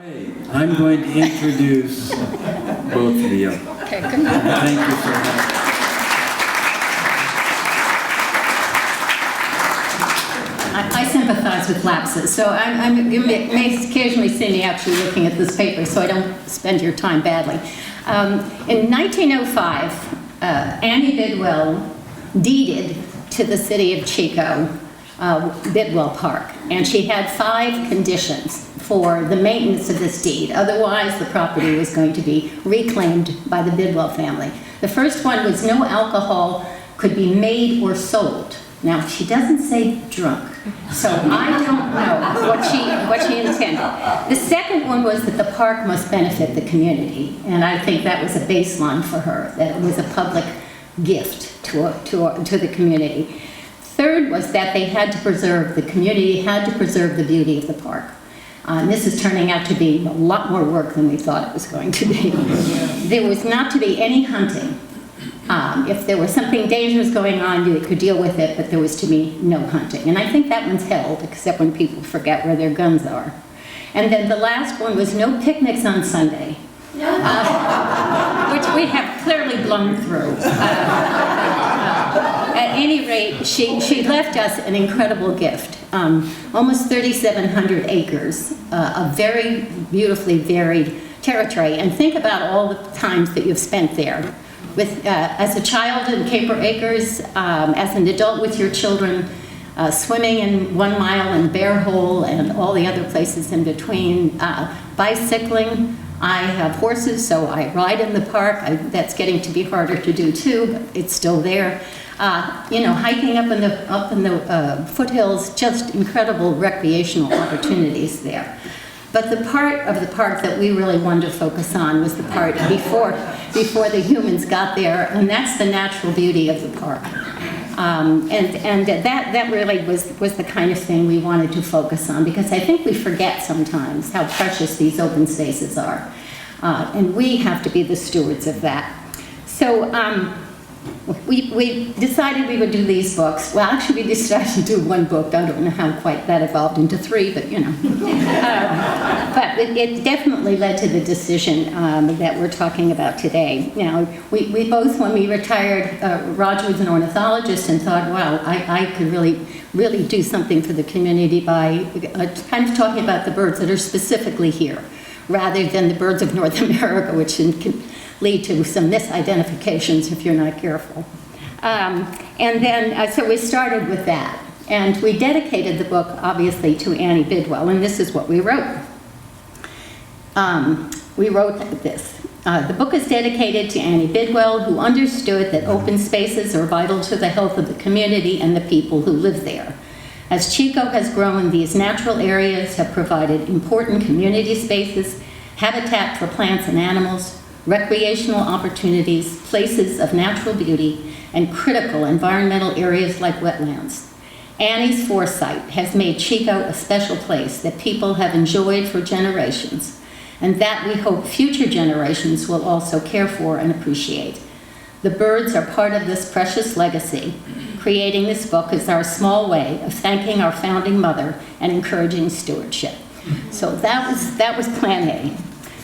I'm going to introduce both of you. Okay, good. Thank you so much. I sympathize with lapses, so you may occasionally see me actually looking at this paper, so I don't spend your time badly. In 1905, Annie Bidwell deeded to the city of Chico Bidwell Park, and she had 5 conditions for the maintenance of this deed. Otherwise, the property was going to be reclaimed by the Bidwell family. The first one was no alcohol could be made or sold. Now, she doesn't say drunk, so I don't know what she intended. The second one was that the park must benefit the community, and I think that was a baseline for her, that it was a public gift to the community. Third was that they had to preserve, the community had to preserve the beauty of the park. And this is turning out to be a lot more work than we thought it was going to be. There was not to be any hunting. If there was something dangerous going on, you could deal with it, but there was to be no hunting. And I think that one's held, except when people forget where their guns are. And then the last one was no picnics on Sunday, which we have clearly blown through. At any rate, she left us an incredible gift. Almost 3,700 acres of very beautifully varied territory. And think about all the times that you've spent there. As a child in Caper Acres, as an adult with your children, swimming in 1 Mile and Bear Hole and all the other places in between, bicycling. I have horses, so I ride in the park. That's getting to be harder to do too, but it's still there. Hiking up in the foothills, just incredible recreational opportunities there. But the part of the park that we really wanted to focus on was the part before the humans got there, and that's the natural beauty of the park. And that really was the kind of thing we wanted to focus on, because I think we forget sometimes how precious these open spaces are. And we have to be the stewards of that. So we decided we would do these books. Well, actually, we decided to do 1 book. I don't know how quite that evolved into 3, but but it definitely led to the decision that we're talking about today. Now, we both, when we retired, Roger was an ornithologist and thought, wow, I could really do something for the community by kind of talking about the birds that are specifically here, rather than the birds of North America, which can lead to some misidentifications if you're not careful. And then, so we started with that. And we dedicated the book, obviously, to Annie Bidwell, and this is what we wrote. We wrote this. The book is dedicated to Annie Bidwell, who understood that open spaces are vital to the health of the community and the people who live there. As Chico has grown, these natural areas have provided important community spaces, habitat for plants and animals, recreational opportunities, places of natural beauty, and critical environmental areas like wetlands. Annie's foresight has made Chico a special place that people have enjoyed for generations, and that we hope future generations will also care for and appreciate. The birds are part of this precious legacy. Creating this book is our small way of thanking our founding mother and encouraging stewardship. So that was plan A.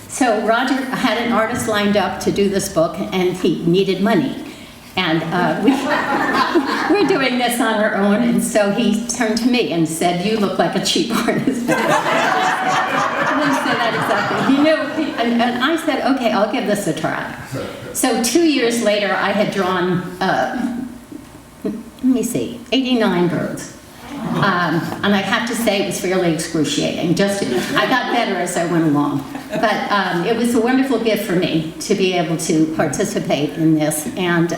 So Roger had an artist lined up to do this book, and he needed money. And we're doing this on our own, and so he turned to me and said, "You look like a cheap artist." I didn't say that exactly. He knew, and I said, "Okay, I'll give this a try." So 2 years later, I had drawn, 89 birds. And I have to say it was fairly excruciating. I got better as I went along. But it was a wonderful gift for me to be able to participate in this, and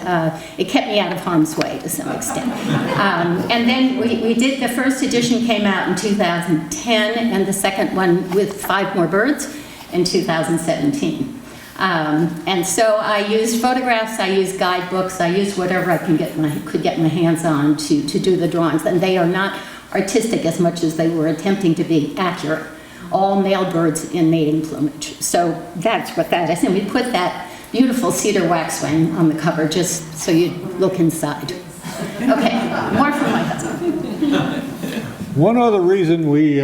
it kept me out of harm's way to some extent. And then we did, the first edition came out in 2010, and the second one with 5 more birds in 2017. And so I used photographs, I used guidebooks, I used whatever I could get my hands on to do the drawings. And they are not artistic as much as they were attempting to be accurate. All male birds in mating plumage. So that's what that is. And we put that beautiful cedar waxwing on the cover just so you'd look inside. Okay, more from my husband. One other reason we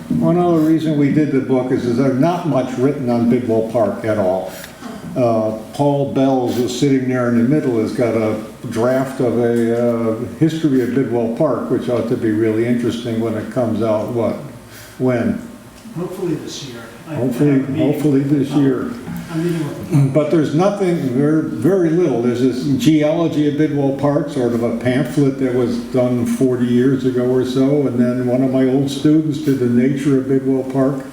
One other reason we did the book is there's not much written on Bidwell Park at all. Paul Bells is sitting there in the middle, has got a draft of a history of Bidwell Park, which ought to be really interesting when it comes out, when? Hopefully this year. Hopefully this year. I'm meeting with them. But there's nothing, very little. There's this geology of Bidwell Park, sort of a pamphlet that was done 40 years ago or so, and then one of my old students did the nature of Bidwell Park,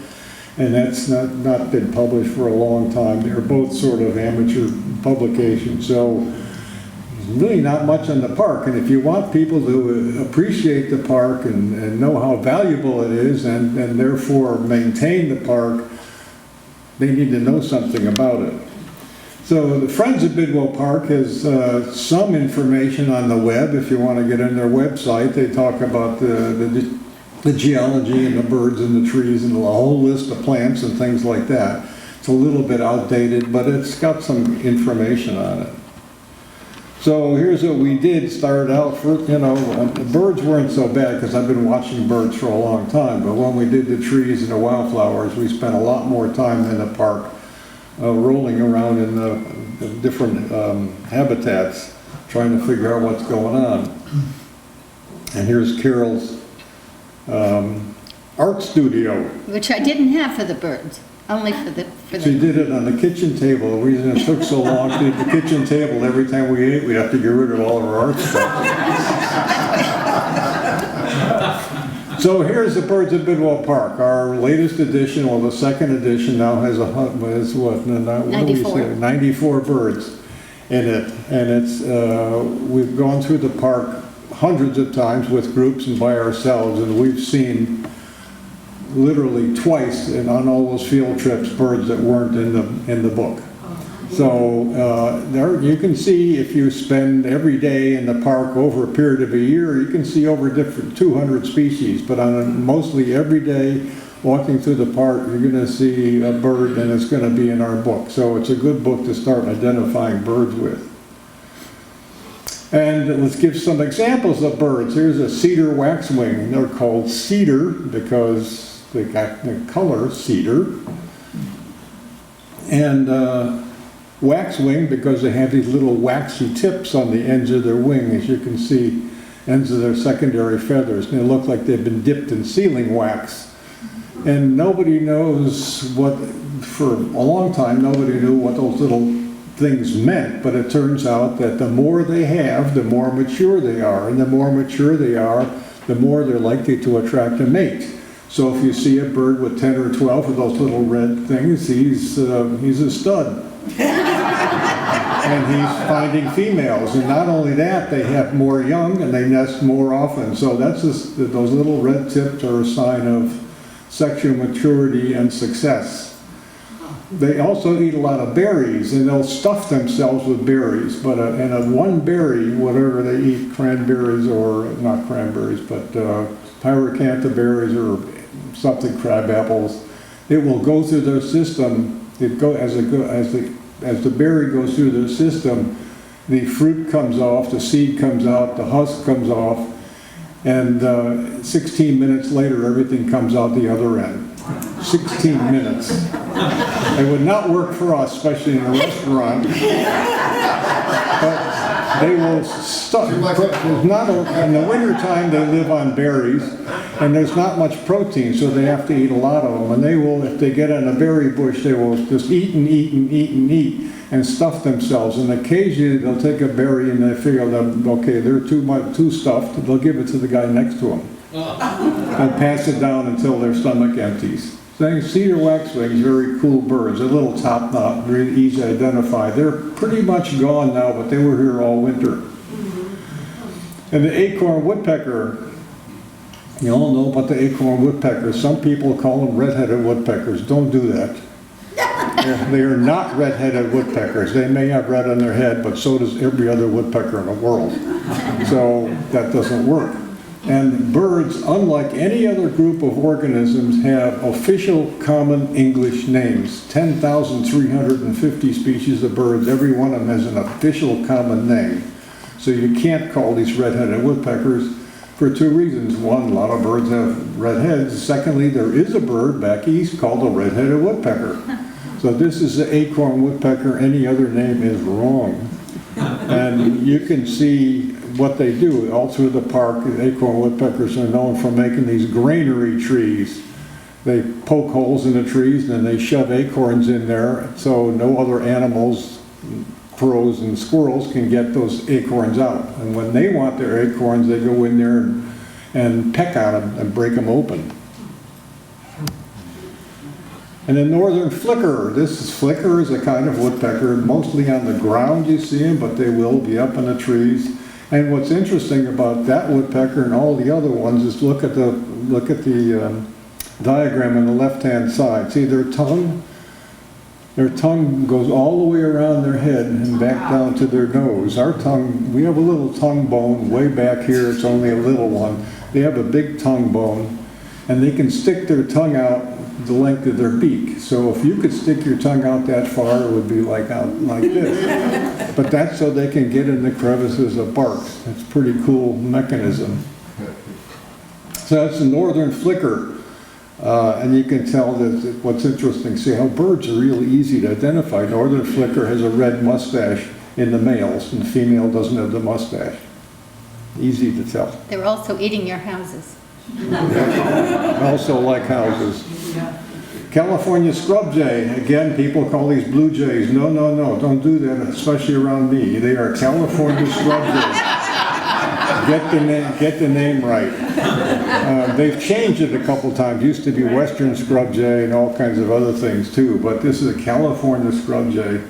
and that's not been published for a long time. They're both sort of amateur publications, so there's really not much on the park. And if you want people to appreciate the park and know how valuable it is and therefore maintain the park, they need to know something about it. So the Friends of Bidwell Park has some information on the web. If you want to get on their website, they talk about the geology and the birds and the trees and a whole list of plants and things like that. It's a little bit outdated, but it's got some information on it. So here's what we did. Started out for, the birds weren't so bad because I've been watching birds for a long time, but when we did the trees and the wildflowers, we spent a lot more time in the park rolling around in the different habitats trying to figure out what's going on. And here's Carol's art studio. Which I didn't have for the birds, only for the. She did it on the kitchen table. The reason it took so long to do the kitchen table, every time we ate, we'd have to get rid of all of our art stuff. So here's the Birds of Bidwell Park. Our latest edition, well, the second edition now has what 94 birds in it. And it's, we've gone through the park hundreds of times with groups and by ourselves, and we've seen literally twice on all those field trips birds that weren't in the book. So there you can see, if you spend every day in the park over a period of a year, you can see over different 200 species, but on mostly every day walking through the park you're going to see a bird, and it's going to be in our book. So it's a good book to start identifying birds with. And let's give some examples of birds. Here's a cedar waxwing. They're called cedar because they got the color cedar. And waxwing because they have these little waxy tips on the ends of their wing, as you can see, ends of their secondary feathers. And they look like they've been dipped in sealing wax. And nobody knows what, for a long time, nobody knew what those little things meant, but it turns out that the more they have, the more mature they are, and the more mature they are, the more they're likely to attract a mate. So if you see a bird with 10 or 12 of those little red things, he's a stud. And he's finding females, and not only that, they have more young and they nest more often. So that's just, those little red tips are a sign of sexual maturity and success. They also eat a lot of berries, and they'll stuff themselves with berries. But one berry, whatever they eat, cranberries or not cranberries, but pyracantha berries or something, crab apples, it will go through their system. It go as the berry goes through their system, the fruit comes off, the seed comes out, the husk comes off, and 16 minutes later, everything comes out the other end. 16 minutes. It would not work for us, especially in a restaurant. But they will stuff. There's not in the wintertime, they live on berries, and there's not much protein, so they have to eat a lot of them. And they will, if they get on a berry bush, they will just eat and eat and eat and eat and stuff themselves. And occasionally they'll take a berry and they figure that, okay, they're too stuffed. They'll give it to the guy next to them. And pass it down until their stomach empties. Cedar waxwings, very cool birds. A little top knot, really easy to identify. They're pretty much gone now, but they were here all winter. And the acorn woodpecker, you all know about the acorn woodpecker. Some people call them red-headed woodpeckers. Don't do that. They are not red-headed woodpeckers. They may have red on their head, but so does every other woodpecker in the world. So that doesn't work. And birds, unlike any other group of organisms, have official common English names. 10,350 species of birds, every one of them has an official common name. So you can't call these red-headed woodpeckers for two reasons. One, a lot of birds have red heads. Secondly, there is a bird back east called the red-headed woodpecker. So this is the acorn woodpecker. Any other name is wrong. And you can see what they do all through the park. The acorn woodpeckers are known for making these granary trees. They poke holes in the trees and they shove acorns in there so no other animals, crows and squirrels, can get those acorns out. And when they want their acorns, they go in there and peck on them and break them open. And the northern flicker, flicker is a kind of woodpecker, mostly on the ground you see them, but they will be up in the trees. And what's interesting about that woodpecker and all the other ones is look at the diagram on the left-hand side. See their tongue? Their tongue goes all the way around their head and back down to their nose. Our tongue, we have a little tongue bone way back here. It's only a little one. They have a big tongue bone, and they can stick their tongue out the length of their beak. So if you could stick your tongue out that far, it would be like out like this. But that's so they can get in the crevices of bark. It's a pretty cool mechanism. So that's the northern flicker. And you can tell that what's interesting, see how birds are really easy to identify. Northern flicker has a red mustache in the males, and the female doesn't have the mustache. Easy to tell. They're also eating your houses. Also like houses. California scrub jay. Again, people call these blue jays. No, no, no, don't do that, especially around me. They are California scrub jays. Get the name right. They've changed it a couple times. Used to be western scrub jay and all kinds of other things too, but this is a California scrub jay.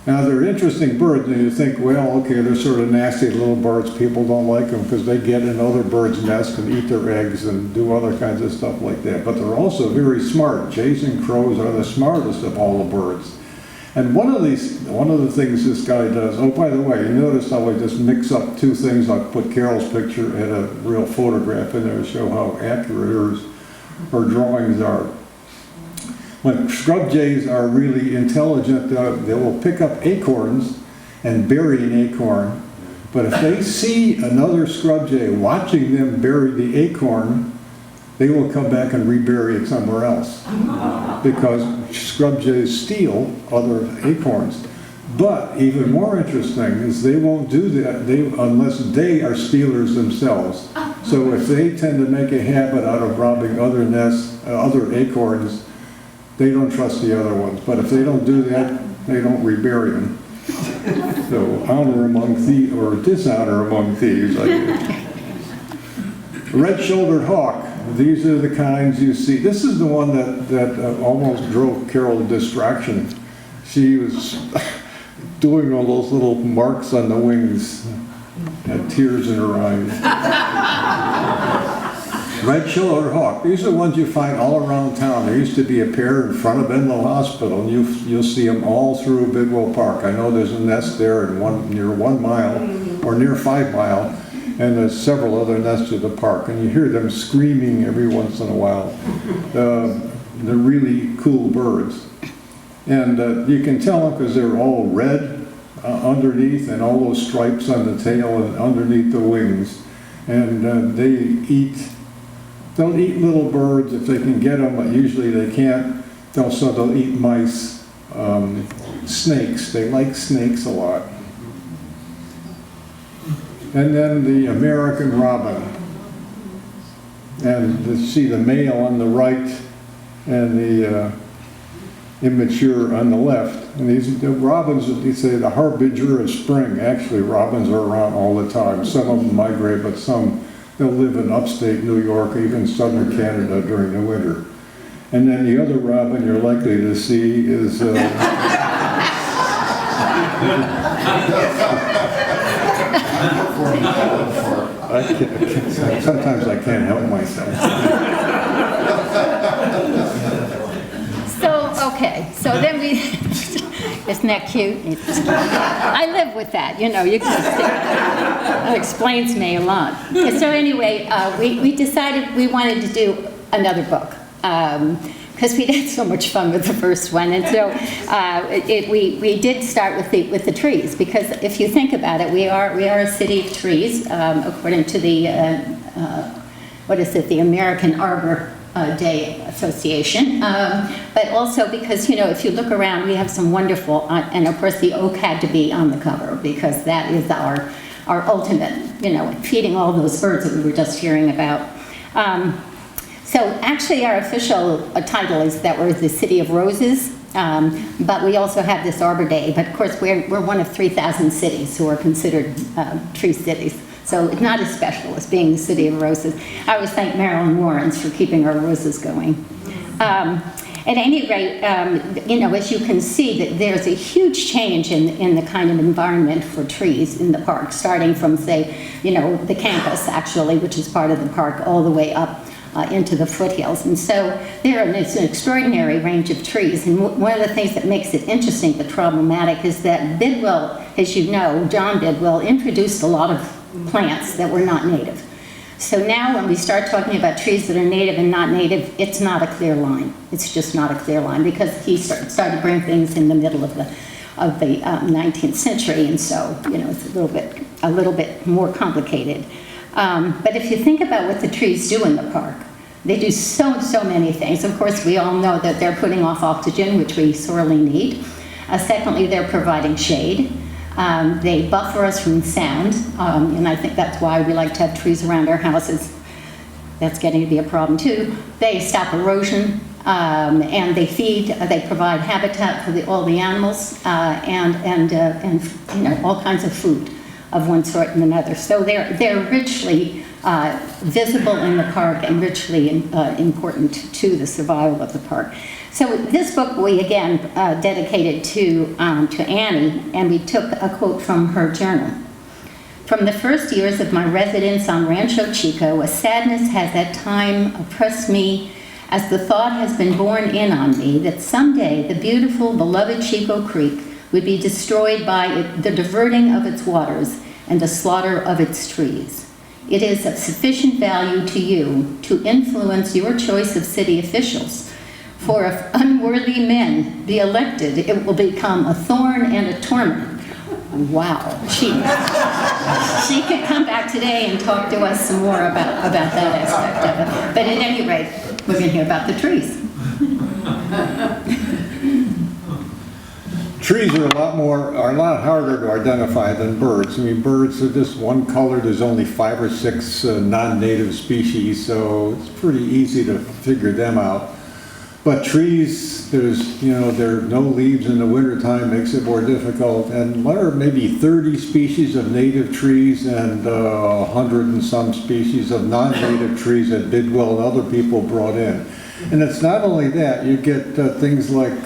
Now they're interesting birds, and you think, well, okay, they're sort of nasty little birds. People don't like them because they get in other birds' nests and eat their eggs and do other kinds of stuff like that. But they're also very smart. Jays and crows are the smartest of all the birds. And one of the things this guy does, oh, by the way, you notice how I just mix up two things. I put Carol's picture and a real photograph in there to show how accurate her drawings are. When scrub jays are really intelligent, they will pick up acorns and bury an acorn. But if they see another scrub jay watching them bury the acorn, they will come back and rebury it somewhere else. Because scrub jays steal other acorns. But even more interesting is they won't do that unless they are stealers themselves. So if they tend to make a habit out of robbing other nests, other acorns, they don't trust the other ones. But if they don't do that, they don't rebury them. So honor among thieves, or dishonor among thieves. Red-shouldered hawk. These are the kinds you see. This is the one that almost drove Carol to distraction. She was doing all those little marks on the wings, had tears in her eyes. Red-shouldered hawk. These are the ones you find all around town. There used to be a pair in front of Bidwell Hospital, and you'll see them all through Bidwell Park. I know there's a nest there near 1 mile or near 5 Mile. And there's several other nests of the park, and you hear them screaming every once in a while. They're really cool birds. And you can tell them because they're all red underneath and all those stripes on the tail and underneath the wings. And they'll eat little birds if they can get them, but usually they can't. They'll eat mice, snakes. They like snakes a lot. And then the American robin. And you see the male on the right and the immature on the left. And the robins, they say the harbinger of spring. Actually, robins are around all the time. Some of them migrate, but some, they'll live in upstate New York, even southern Canada during the winter. And then the other robin you're likely to see is... sometimes I can't help myself. So then we, isn't that cute? I live with that, you can see. That explains me a lot. So anyway, we decided we wanted to do another book. Because we'd had so much fun with the first one, and so we did start with the trees. Because if you think about it, we are a city of trees, according to the what is it, the American Arbor Day Association, but also because, if you look around, we have some wonderful, and of course the oak had to be on the cover because that is our ultimate, feeding all those birds that we were just hearing about. So actually our official title is that we're the City of Roses, but we also have this Arbor Day, but of course we're one of 3,000 cities who are considered tree cities. So it's not as special as being the City of Roses. I always thank Marilyn Warrens for keeping our roses going. At any rate, as you can see, that there's a huge change in the kind of environment for trees in the park, starting from, say, the campus, actually, which is part of the park, all the way up into the foothills. And so it's an extraordinary range of trees. And one of the things that makes it interesting but problematic is that Bidwell, as you know, John Bidwell, introduced a lot of plants that were not native. So now when we start talking about trees that are native and not native, it's not a clear line. It's just not a clear line because he started to bring things in the middle of the 19th century, and so it's a little bit more complicated. But if you think about what the trees do in the park, they do so many things. Of course, we all know that they're putting off oxygen, which we sorely need. Secondly, they're providing shade. They buffer us from sound, and I think that's why we like to have trees around our houses. That's getting to be a problem too. They stop erosion, and they provide habitat for all the animals, and all kinds of food of one sort and another. So they're richly visible in the park and richly important to the survival of the park. So this book we again dedicated to Annie, and we took a quote from her journal. From the first years of my residence on Rancho Chico, a sadness has at times oppressed me as the thought has been borne in on me that someday the beautiful, beloved Chico Creek would be destroyed by the diverting of its waters and the slaughter of its trees. It is of sufficient value to you to influence your choice of city officials. For if unworthy men be elected, it will become a thorn and a torment. Wow. She could come back today and talk to us some more about that aspect of it. But at any rate, we're going to hear about the trees. Trees are a lot harder to identify than birds. I mean, birds are just one color. There's only 5 or 6 non-native species, so it's pretty easy to figure them out. But trees, there are no leaves in the wintertime, makes it more difficult. And there are maybe 30 species of native trees and 100 and some species of non-native trees that Bidwell and other people brought in. And it's not only that, you get things like,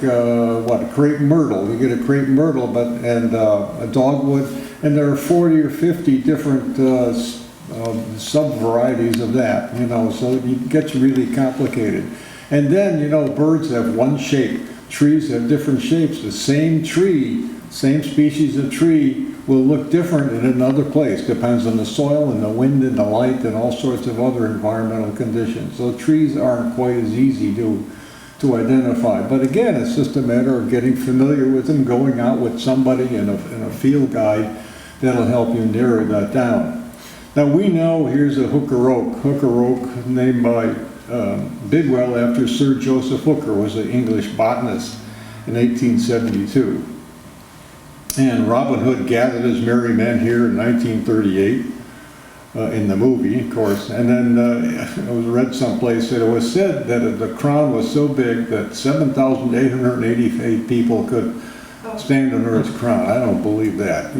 crepe myrtle. You get a crepe myrtle and a dogwood, and there are 40 or 50 different sub-varieties of that, so it gets really complicated. And then, birds have one shape. Trees have different shapes. The same tree, same species of tree will look different in another place. Depends on the soil and the wind and the light and all sorts of other environmental conditions. So trees aren't quite as easy to identify. But again, it's just a matter of getting familiar with them, going out with somebody in a field guide that'll help you narrow that down. Now we know here's a hooker oak named by Bidwell after Sir Joseph Hooker, was an English botanist in 1872. And Robin Hood gathered his merry men here in 1938 in the movie, of course. And then I read someplace that it was said that the crown was so big that 7,888 people could stand under its crown. I don't believe that,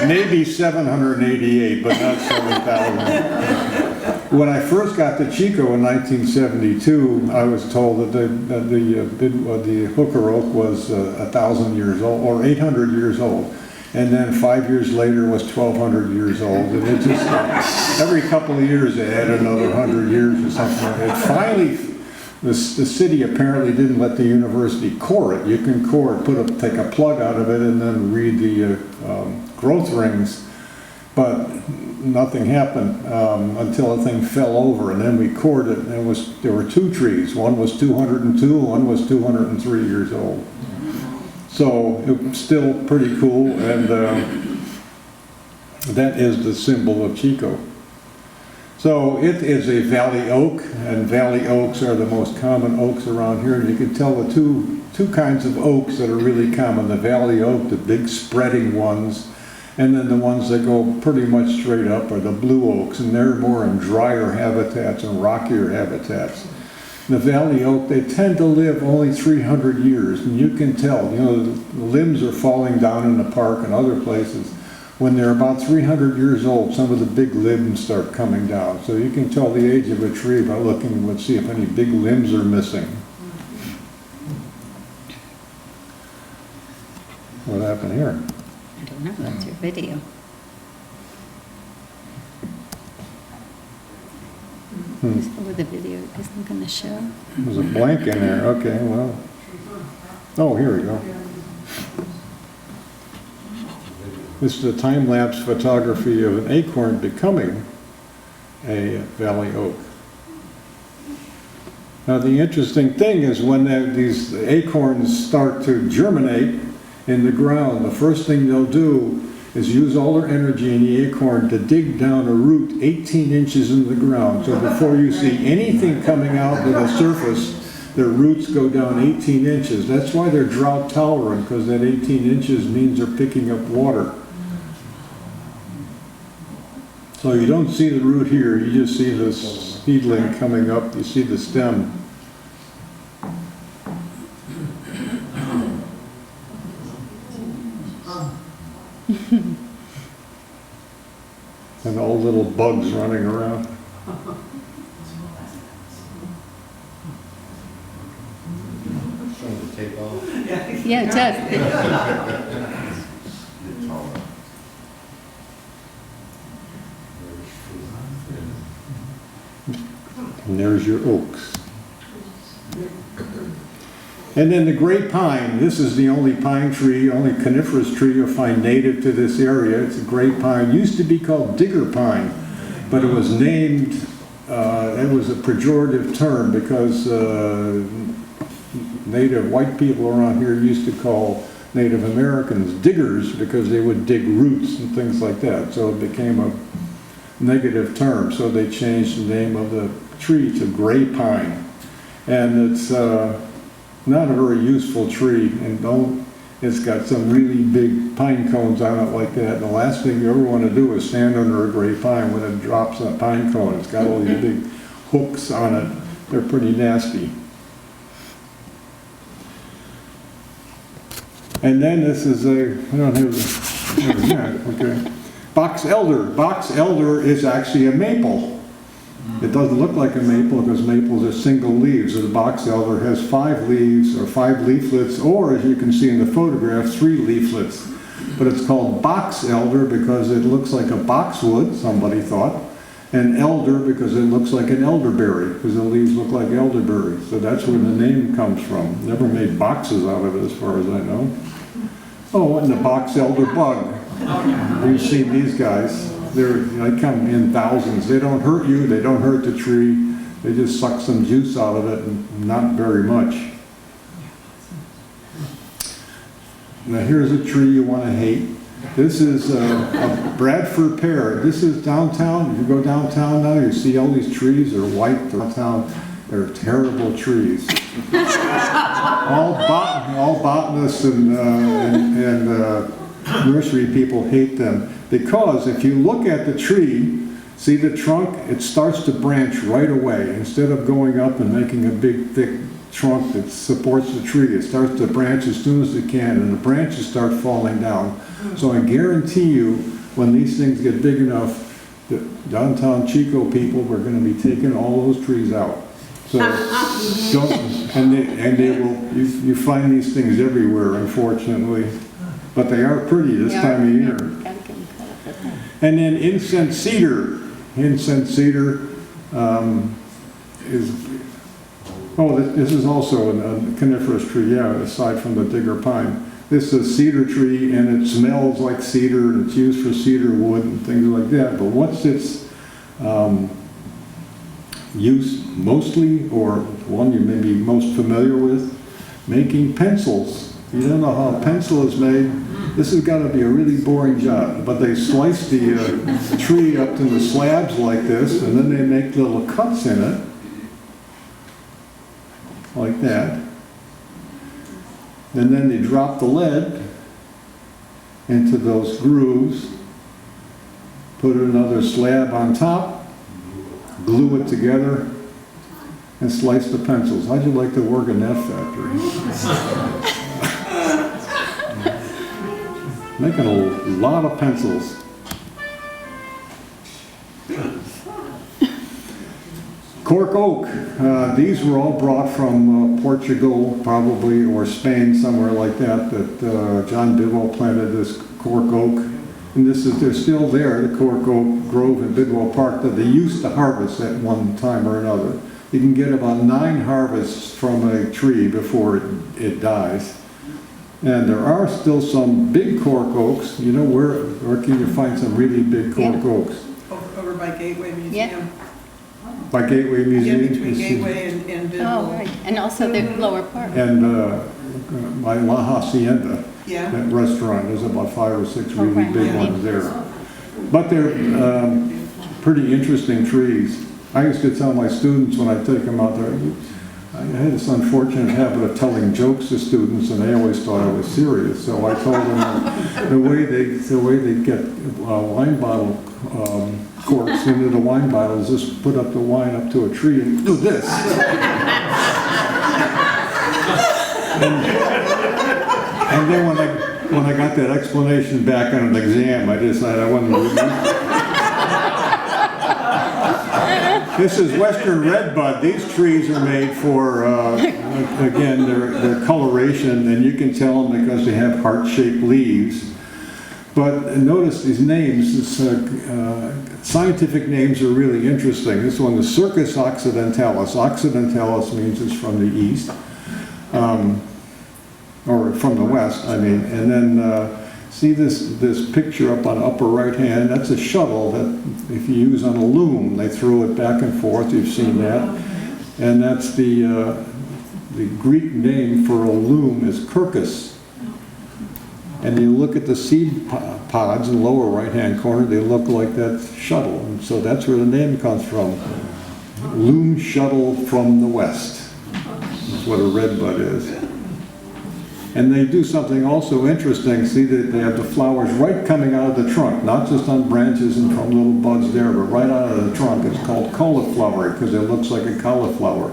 Maybe 788, but not 7,000. When I first got to Chico in 1972, I was told that the hooker oak was 1,000 years old, or 800 years old. And then 5 years later was 1,200 years old. And it just, every couple of years they add another 100 years or something like that. Finally, the city apparently didn't let the university core it. You can core it, take a plug out of it and then read the growth rings. But nothing happened until the thing fell over, and then we cored it, and there were 2 trees. One was 202, one was 203 years old. So it was still pretty cool, and that is the symbol of Chico. So it is a valley oak, and valley oaks are the most common oaks around here. And you can tell the two kinds of oaks that are really common. The valley oak, the big spreading ones, and then the ones that go pretty much straight up are the blue oaks, and they're more in drier habitats and rockier habitats. The valley oak, they tend to live only 300 years, and you can tell, you know, the limbs are falling down in the park and other places. When they're about 300 years old, some of the big limbs start coming down. So you can tell the age of a tree by looking and see if any big limbs are missing. What happened here? I don't know, that's your video. Oh, the video isn't going to show. There's a blank in there. Okay, well. Oh, here we go. This is a time-lapse photography of an acorn becoming a valley oak. Now the interesting thing is when these acorns start to germinate in the ground, the first thing they'll do is use all their energy in the acorn to dig down a root 18 inches in the ground. So before you see anything coming out to the surface, their roots go down 18 inches. That's why they're drought tolerant, because that 18 inches means they're picking up water. So you don't see the root here, you just see this seedling coming up, you see the stem. And all little bugs running around. Yeah, it does. And there's your oaks. And then the gray pine, this is the only pine tree, only coniferous tree you'll find native to this area. It's a gray pine. It used to be called digger pine, but it was named, it was a pejorative term because native white people around here used to call Native Americans diggers because they would dig roots and things like that. So it became a negative term. So they changed the name of the tree to gray pine. And it's not a very useful tree, and it's got some really big pine cones on it like that. And the last thing you ever want to do is stand under a gray pine when it drops a pine cone. It's got all these big hooks on it. They're pretty nasty. And then this is I don't have okay. Box elder. Box elder is actually a maple. It doesn't look like a maple because maples are single leaves. The box elder has 5 leaves or 5 leaflets, or as you can see in the photograph, 3 leaflets. But it's called box elder because it looks like a boxwood, somebody thought, and elder because it looks like an elderberry, because the leaves look like elderberries. So that's where the name comes from. Never made boxes out of it as far as I know. Oh, and the box elder bug. You've seen these guys. They come in thousands. They don't hurt you, they don't hurt the tree. They just suck some juice out of it, and not very much. Now here's a tree you want to hate. This is a Bradford pear. This is downtown. If you go downtown now, you see all these trees. They're white downtown. They're terrible trees. all botanists and nursery people hate them because if you look at the tree, see the trunk, it starts to branch right away. Instead of going up and making a big thick trunk that supports the tree, it starts to branch as soon as it can, and the branches start falling down. So I guarantee you, when these things get big enough, the downtown Chico people are going to be taking all those trees out. So don't, and they will, you find these things everywhere, unfortunately. But they are pretty this time of year. And then incense cedar. Incense cedar this is also a coniferous tree, yeah, aside from the digger pine. This is a cedar tree, and it smells like cedar, and it's used for cedar wood and things like that. But what's its use mostly, or one you may be most familiar with? Making pencils. You don't know how a pencil is made. This has got to be a really boring job. But they slice the tree up into slabs like this, and then they make little cuts in it, like that. And then they drop the lead into those grooves, put another slab on top, glue it together, and slice the pencils. How'd you like to work in that factory? Making a lot of pencils. Cork oak. These were all brought from Portugal, probably, or Spain, somewhere like that, John Bidwell planted this cork oak. And they're still there, the cork oak grove in Bidwell Park, that they used to harvest at one time or another. You can get about 9 harvests from a tree before it dies. And there are still some big cork oaks. You know, where can you find some really big cork oaks? Over by Gateway Museum. By Gateway Museum? Yeah, between Gateway and Bidwell. Oh, right, and also the lower part. And by La Hacienda, Yeah. that restaurant, there's about 5 or 6 really right. big Yeah. ones there. But they're pretty interesting trees. I used to tell my students when I take them out there, I had this unfortunate habit of telling jokes to students, and they always thought I was serious. So I told them the way they get wine bottle corks into the wine bottles, just put up the wine up to a tree and do this. And then when I got that explanation back on an exam, I decided I wasn't going to. This is Western redbud. These trees are made for, again, their coloration, and you can tell them because they have heart-shaped leaves. But notice these names, scientific names are really interesting. This one is Circus occidentalis. Occidentalis means it's from the east, or from the west, I mean. And then see this picture up on the upper right hand, that's a shuttle that if you use on a loom, they throw it back and forth, you've seen that. And that's the Greek name for a loom is Kirkus. And you look at the seed pods in the lower right-hand corner, they look like that shuttle. And so that's where the name comes from. Loom shuttle from the west. That's what a redbud is. And they do something also interesting. See that they have the flowers right coming out of the trunk, not just on branches and from little buds there, but right out of the trunk. It's called cauliflower because it looks like a cauliflower.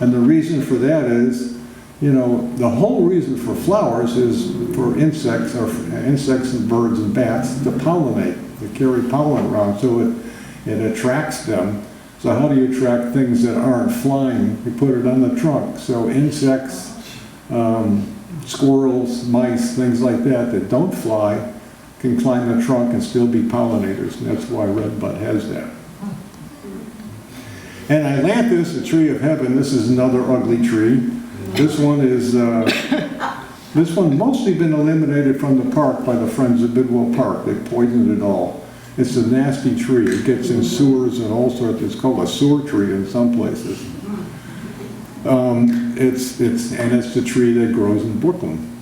And the reason for that is, you know, the whole reason for flowers is for insects and birds and bats to pollinate, to carry pollen around, so it attracts them. So how do you attract things that aren't flying? You put it on the trunk. So insects, squirrels, mice, things like that don't fly can climb the trunk and still be pollinators, and that's why redbud has that. And Ailanthus, the tree of heaven, this is another ugly tree. This one is, this one mostly been eliminated from the park by the Friends of Bidwell Park. They poisoned it all. It's a nasty tree. It gets in sewers and all sorts. It's called a sewer tree in some places. It's the tree that grows in Brooklyn.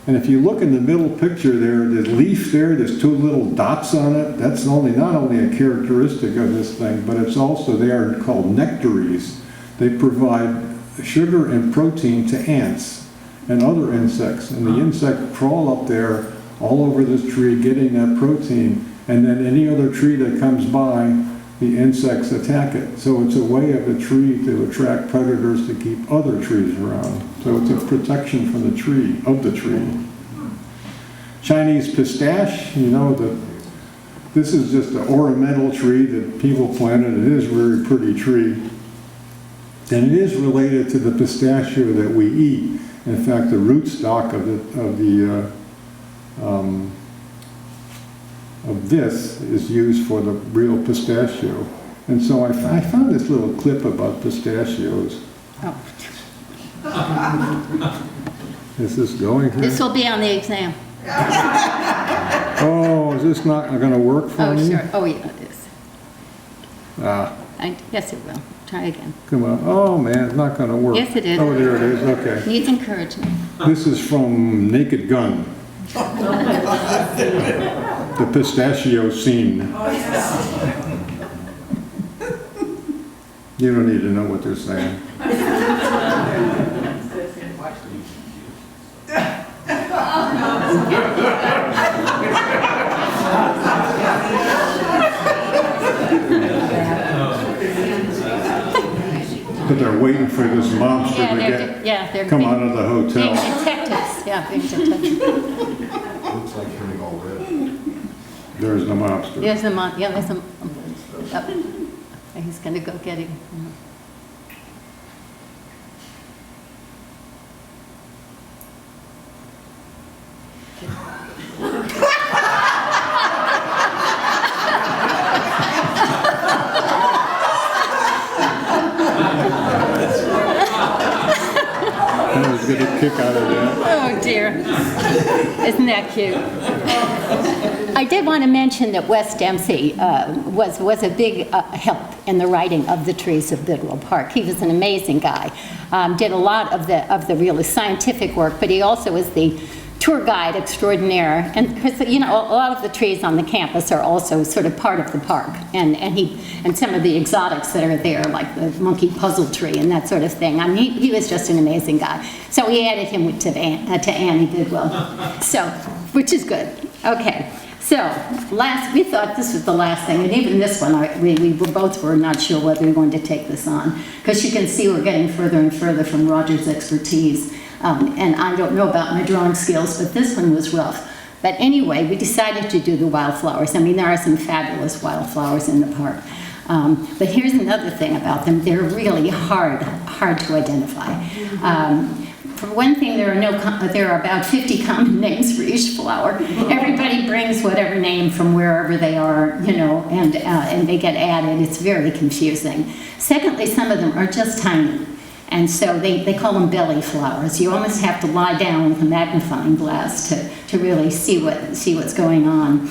And if you look in the middle picture there, the leaf there, there's 2 little dots on it. That's not only a characteristic of this thing, but it's also, they are called nectaries. They provide sugar and protein to ants and other insects. And the insects crawl up there all over this tree getting that protein. And then any other tree that comes by, the insects attack it. So it's a way of a tree to attract predators to keep other trees around. So it's a protection from the tree, of the tree. Chinese pistache, you know, this is just an ornamental tree that people planted. It is a very pretty tree. And it is related to the pistachio that we eat. In fact, the rootstock of this is used for the real pistachio. And so I found this little clip about pistachios. Oh. Is this going here? This will be on the exam. Oh, is this not going to work for Oh, me? sure. Oh, yeah, it is. Ah, I guess it will. Try again. Come on. Oh, man, it's not gonna work. Yes, it is. Oh, there it is, okay. Needs encouragement. This is from Naked Gun. The pistachio scene. You don't need to know what they're saying. But they're waiting for this monster Yeah, to they're come being- out of the being hotel. detectives. Yeah, being detectives. Looks like turning all red. There's the monster. There's the yeah, there's a. He's gonna go get him. I was getting a kick out of that. Oh dear. Isn't that cute? I did want to mention that Wes Dempsey was a big help in the writing of the trees of Bidwell Park. He was an amazing guy. Did a lot of the really scientific work, but he also was the tour guide extraordinaire. And because a lot of the trees on the campus are also sort of part of the park, and some of the exotics that are there, like the monkey puzzle tree and that sort of thing. I mean, he was just an amazing guy. So we added him to Annie Bidwell, so which is good. Okay. So, we thought this was the last thing, and even this one, we both were not sure whether we were going to take this on, because you can see we're getting further and further from Roger's expertise, and I don't know about my drawing skills, but this one was rough. But anyway, we decided to do the wildflowers. I mean, there are some fabulous wildflowers in the park. But here's another thing about them. They're really hard to identify. For one thing, there are about 50 common names for each flower. Everybody brings whatever name from wherever they are, and they get added. It's very confusing. Secondly, some of them are just tiny, and so they call them belly flowers. You almost have to lie down with a magnifying glass to really see what's going on.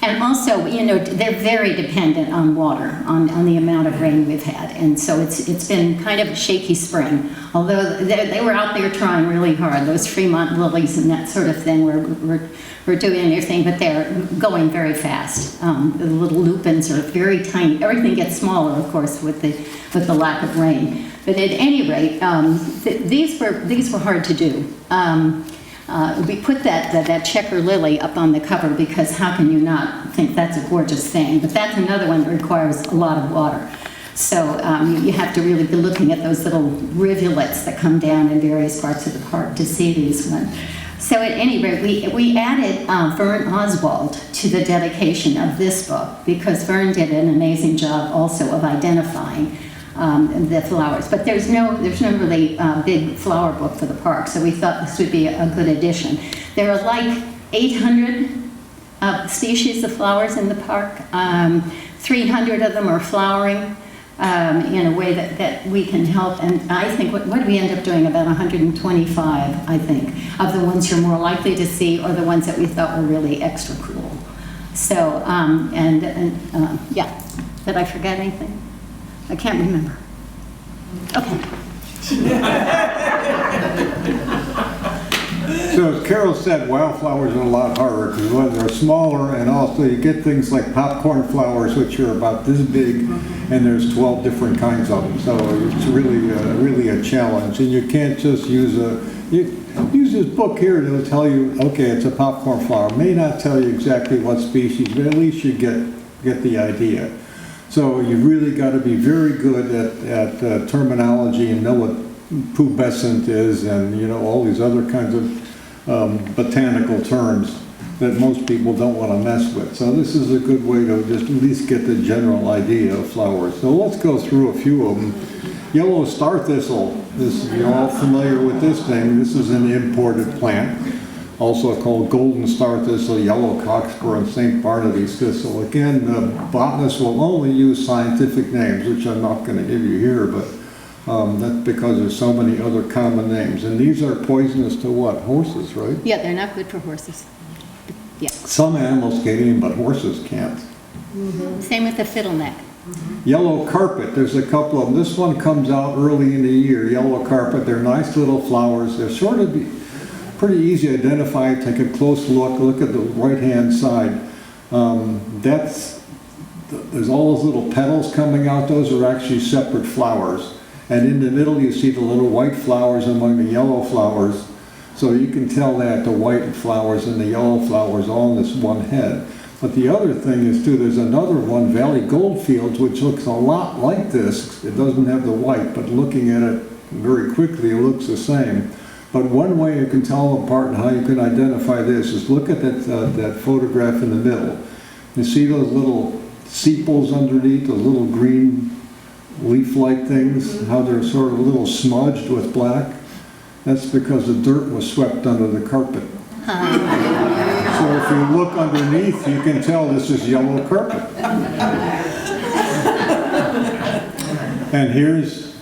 And also, they're very dependent on water, on the amount of rain we've had. And so it's been kind of a shaky spring. Although they were out there trying really hard. Those Fremont lilies and that sort of thing were doing their thing, but they're going very fast. The little lupins are very tiny. Everything gets smaller, of course, with the lack of rain. But at any rate, these were hard to do. We put that checker lily up on the cover because how can you not think that's a gorgeous thing? But that's another one that requires a lot of water. So you have to really be looking at those little rivulets that come down in various parts of the park to see these ones. So at any rate, we added Vern Oswald to the dedication of this book because Vern did an amazing job also of identifying the flowers. But there's no really big flower book for the park, so we thought this would be a good addition. There are like 800 species of flowers in the park. 300 of them are flowering in a way that we can help. And I think, what did we end up doing? About 125, I think, of the ones you're more likely to see or the ones that we thought were really extra cool. So, yeah. Did I forget anything? I can't remember. Okay. So as Carol said, wildflowers are a lot harder because they're smaller, and also you get things like popcorn flowers, which are about this big, and there's 12 different kinds of them. So it's really a challenge, and you can't just use this book here to tell you, okay, it's a popcorn flower. It may not tell you exactly what species, but at least you get the idea. So you've really got to be very good at terminology and know what pubescent is, and all these other kinds of botanical terms that most people don't want to mess with. So this is a good way to just at least get the general idea of flowers. So let's go through a few of them. Yellow star thistle. You're all familiar with this thing. This is an imported plant, also called golden star thistle, yellow cockspur, and St. Barnaby's thistle. Again, botanists will only use scientific names, which I'm not going to give you here, but that's because there's so many other common names. And these are poisonous to what? Horses, right? Yeah, they're not good for horses. Yeah. Some animals can eat them, but horses can't. Mm-hmm. Same with the fiddleneck. Yellow carpet, there's a couple of them. This one comes out early in the year, yellow carpet. They're nice little flowers. They're sort of pretty easy to identify. Take a close look at the right-hand side. There's all those little petals coming out. Those are actually separate flowers. And in the middle you see the little white flowers among the yellow flowers. So you can tell that the white flowers and the yellow flowers all in this one head. But the other thing is too, there's another one, Valley Goldfields, which looks a lot like this. It doesn't have the white, but looking at it very quickly, it looks the same. But one way you can tell them apart and how you can identify this is look at that photograph in the middle. You see those little sepals underneath, those little green leaf-like things, how they're sort of a little smudged with black? That's because the dirt was swept under the carpet. So if you look underneath, you can tell this is yellow carpet. And here's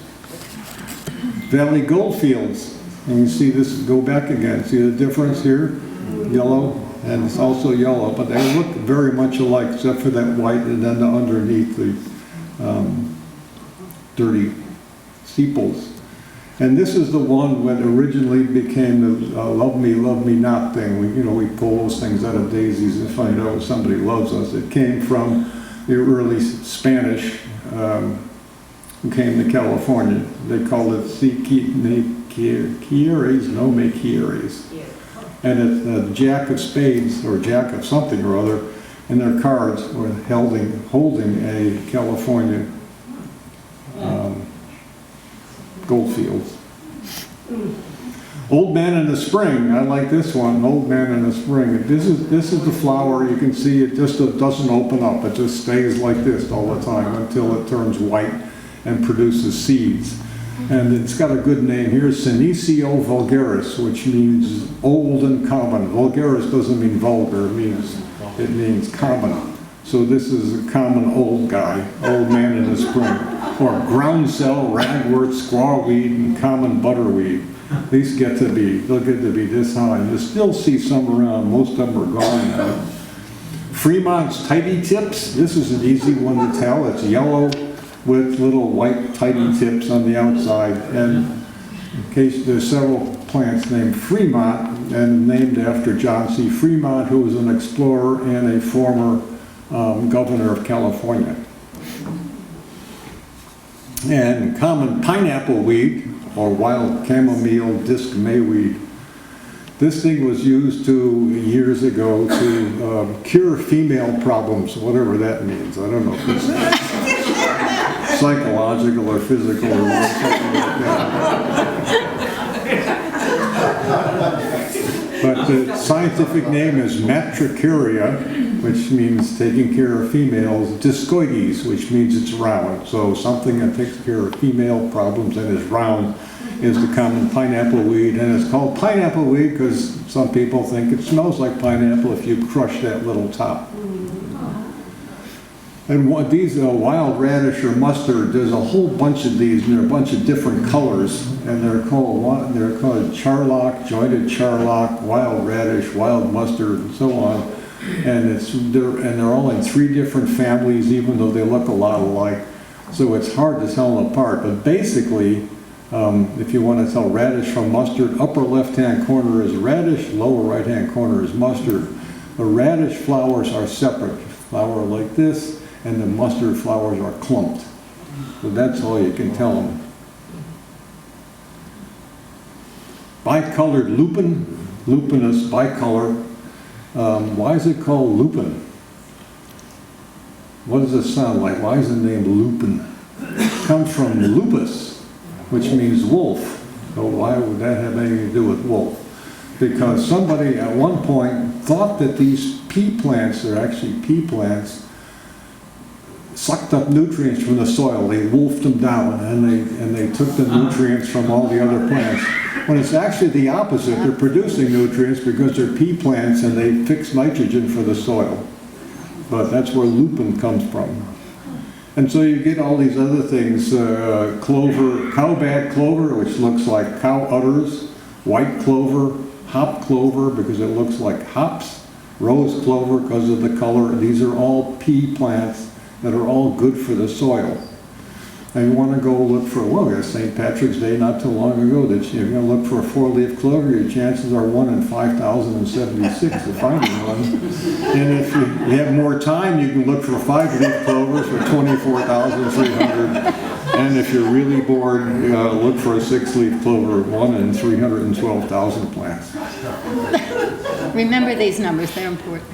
Valley Goldfields. And you see this, go back again. See the difference here? Yellow, and it's also yellow, but they look very much alike except for that white and then the underneath the dirty sepals. And this is the one that originally became the love me not thing. We pull those things out of daisies and find out if somebody loves us. It came from the early Spanish who came to California. They called it mequieres. And it's a jack of spades or jack of something or other, and their cards were holding a California Goldfields. Old Man in the Spring, I like this one, Old Man in the Spring. This is the flower, you can see it just doesn't open up, it just stays like this all the time until it turns white and produces seeds. And it's got a good name here, Senecio vulgaris, which means old and common. Vulgaris doesn't mean vulgar, it means common. So this is a common old guy, Old Man in the Spring. Or groundsel, ragwort, squawweed, and common butterweed. These get to be this high. You still see some around, most of them are gone now. Fremont's tidy tips, this is an easy one to tell. It's yellow with little white tidy tips on the outside. And in case there's several plants named Fremont and named after John C. Fremont, who was an explorer and a former governor of California. And common pineapple weed, or wild chamomile disc mayweed. This thing was used years ago to cure female problems, whatever that means. I don't know if it's psychological or physical or something like that. But the scientific name is Matricaria, which means taking care of females, discoides, which means it's round. So something that takes care of female problems and is round is the common pineapple weed. And it's called pineapple weed because some people think it smells like pineapple if you crush that little top. And these wild radish or mustard, there's a whole bunch of these, and they're a bunch of different colors, and they're called charlock, jointed charlock, wild radish, wild mustard, and so on. And they're all in 3 different families, even though they look a lot alike. So it's hard to tell them apart. But basically, if you want to tell radish from mustard, upper left-hand corner is radish, lower right-hand corner is mustard. The radish flowers are separate. Flower like this, and the mustard flowers are clumped. So that's all you can tell them. Bicolored lupin, lupinus bicolor. Why is it called lupin? What does it sound like? Why is the name lupin? It comes from lupus, which means wolf. So why would that have anything to do with wolf? Because somebody at one point thought that these pea plants, they're actually pea plants, sucked up nutrients from the soil. They wolfed them down, and they took the nutrients from all the other plants. When it's actually the opposite, they're producing nutrients because they're pea plants and they fix nitrogen for the soil. But that's where lupin comes from. And so you get all these other things, clover, cowbag clover, which looks like cow udders, white clover, hop clover because it looks like hops, rose clover because of the color. These are all pea plants that are all good for the soil. And you want to go look for, well, there's St. Patrick's Day not too long ago, that you're going to look for a 4-leaf clover, your chances are 1 in 5,076 of finding one. And if you have more time, you can look for 5-leaf clovers for 24,300. And if you're really bored, look for a 6-leaf clover, 1 in 312,000 plants. Remember these numbers, they're important.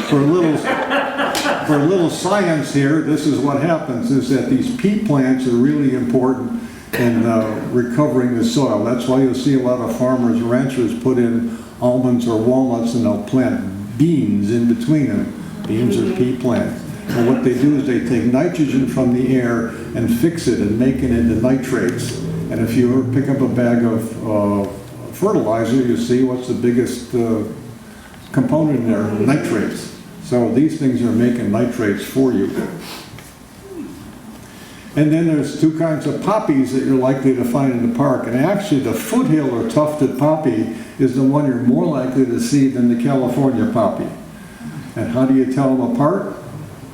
For a little science here, this is what happens, is that these peat plants are really important in recovering the soil. That's why you'll see a lot of farmers, ranchers put in almonds or walnuts and they'll plant beans in between them. Beans are peat plants. And what they do is they take nitrogen from the air and fix it and make it into nitrates. And if you ever pick up a bag of fertilizer, you see what's the biggest component in there, nitrates. So these things are making nitrates for you. And then there's 2 kinds of poppies that you're likely to find in the park. And actually the foothill or tufted poppy is the one you're more likely to see than the California poppy. And how do you tell them apart?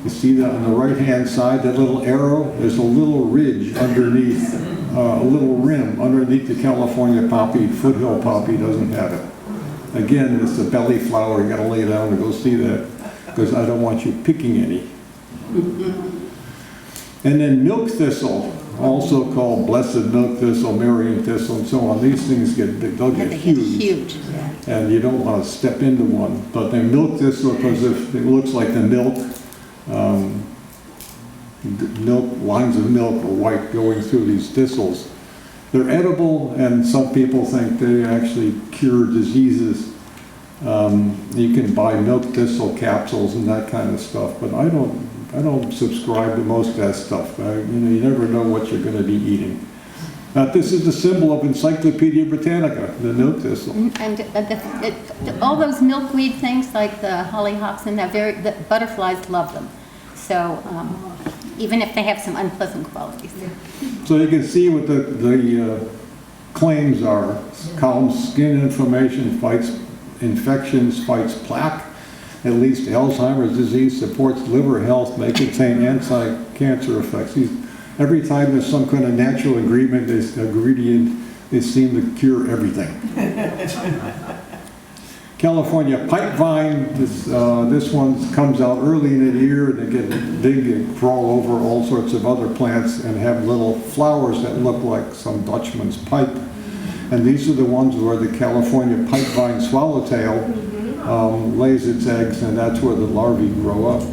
You see that on the right-hand side, that little arrow, there's a little ridge underneath, a little rim underneath the California poppy. Foothill poppy doesn't have it. Again, it's the belly flower, you gotta lay down to go see that, because I don't want you picking any. And then milk thistle, also called blessed milk thistle, Marian thistle, and so on. These things get big, they'll get huge. And you don't want to step into one. But then milk thistle, because if it looks like the milk, lines of milk are white going through these thistles. They're edible, and some people think they actually cure diseases. You can buy milk thistle capsules and that kind of stuff, but I don't subscribe to most of that stuff. You never know what you're going to be eating. Now, this is the symbol of Encyclopedia Britannica, the milk thistle. And all those milkweed things, like the hollyhocks, and the butterflies love them. So even if they have some unpleasant qualities. So you can see what the claims are. Calms skin inflammation, fights infections, fights plaque, at least Alzheimer's disease, supports liver health, may contain anti-cancer effects. Every time there's some kind of natural ingredient, they seem to cure everything. California pipevine, this one comes out early in the year, and they get big and crawl over all sorts of other plants and have little flowers that look like some Dutchman's pipe. And these are the ones where the California pipevine swallowtail lays its eggs, and that's where the larvae grow up.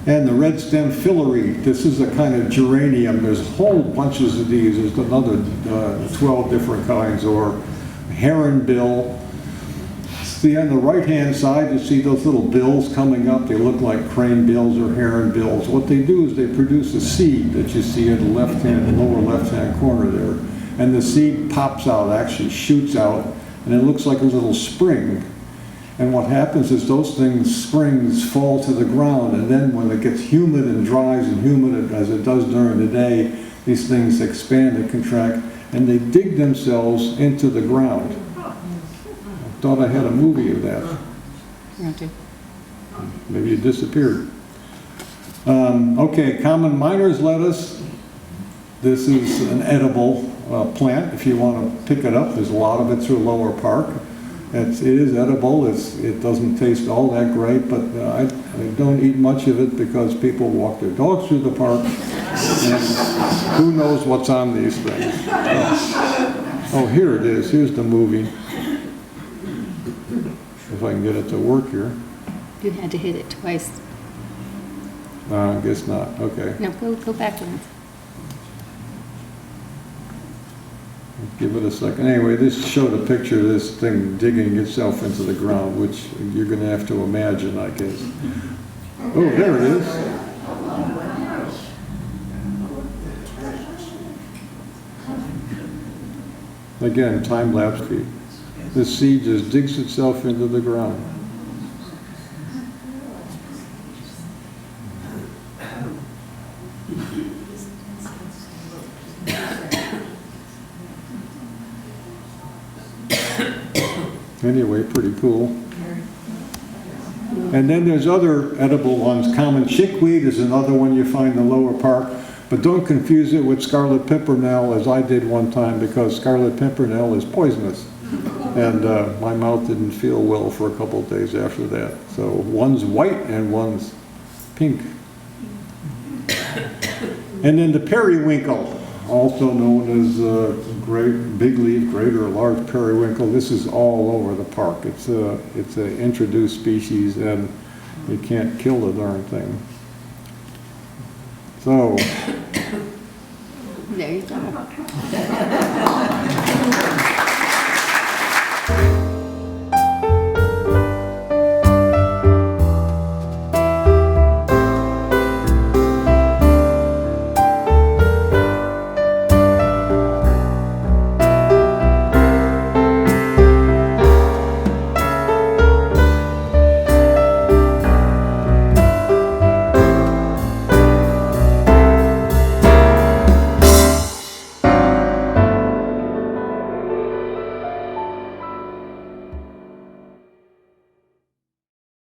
And the red stem filary, this is a kind of geranium. There's whole bunches of these. There's another 12 different kinds, or heronbill. See on the right-hand side, you see those little bills coming up. They look like crane bills or heron bills. What they do is they produce a seed that you see in the lower left-hand corner there. And the seed pops out, actually shoots out, and it looks like a little spring. And what happens is those springs fall to the ground, and then when it gets humid and dries and humid as it does during the day, these things expand and contract, and they dig themselves into the ground. I thought I had a movie of that. Maybe it disappeared. Okay, common miner's lettuce. This is an edible plant. If you want to pick it up, there's a lot of it through Lower Park. It is edible. It doesn't taste all that great, but I don't eat much of it because people walk their dogs through the park, and who knows what's on these things. Oh, here it is. Here's the movie. If I can get it to work here. You had to hit it twice. I guess not. Okay. No, go backwards. Give it a second. Anyway, this showed a picture of this thing digging itself into the ground, which you're going to have to imagine, I guess. Oh, there it is. Again, time-lapse feed. The seed just digs itself into the ground. Anyway, pretty cool. And then there's other edible ones. Common chickweed is another one you find in the lower park. But don't confuse it with scarlet pimpernel, as I did one time, because scarlet pimpernel is poisonous. And my mouth didn't feel well for a couple of days after that. So one's white and one's pink. And then the periwinkle, also known as big leaf, great or large periwinkle. This is all over the park. It's an introduced species, and you can't kill the darn thing. So There you go.